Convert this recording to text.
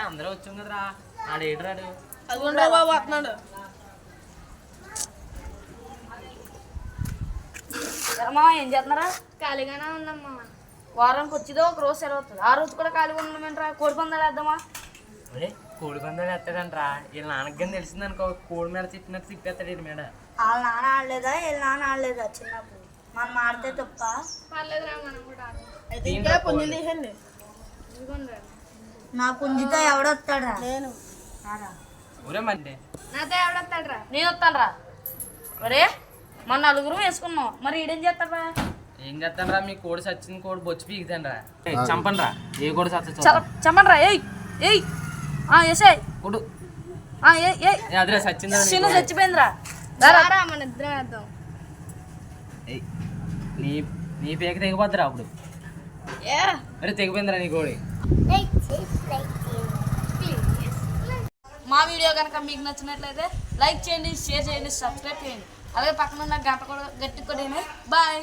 అందరూ వచ్చాం కదరా ఆడు ఏడురాడు వస్తున్నాడు. ఏం చేస్తున్నారా? ఖాళీగానే ఉందమ్మా. వారానికి వచ్చిదో ఒక రోజు సెలవు వస్తుంది. ఆ రోజు కూడా ఖాళీగా ఉండమంటారా? కోడి పందాలు వేద్దామా? అరే కోడి పందాలు ఎత్తాడంట్రా వీళ్ళ నాన్నకి కానీ తెలిసిందనుకో కోడి మీద తిప్పినట్టు తిప్పేస్తాడు వీడి మీద. వాళ్ళ నాన్న ఆడలేదా వీళ్ళ నాన్న ఆడలేదా చిన్నప్పుడు? మనం ఆడితే తప్ప. పర్లేదురా మనం కూడా ఆడదాం. ఇంకా పుంజులు తీసండి. ఇదిగోండిరా. నా పుంజితో ఎవడొస్తాడా? నేను ఊరే మంటే నాతో ఎవడొస్తాడురా? నేను వస్తాను రా. ఒరే మన నలుగురు వేసుకున్నాం, మరి ఈడేం చేస్తారా? ఏం చేస్తానరా మీ కోడి సచ్చింది కోడి బొచ్చి పీకుతానరా చంపనరా ఏ కోడి సచ్చ చెప్పండి రా. ఏయ్ ఏయ్ వేసాయి కొడు అదిరా సచ్చిందా చిన్న చచ్చిపోయిందిరా. రారా మన ఇద్దరం వేద్దాం. నీ నీ పేక తెగిపోద్దురా అప్పుడు. అరే తెగిపోయిందిరా నీ కోడి. మా వీడియో కనుక మీకు నచ్చినట్లయితే లైక్ చేయండి, షేర్ చేయండి, సబ్స్క్రైబ్ చేయండి. అలాగే పక్కన ఉన్న గంట కూడా గట్టి కొట్టేయండి. బాయ్.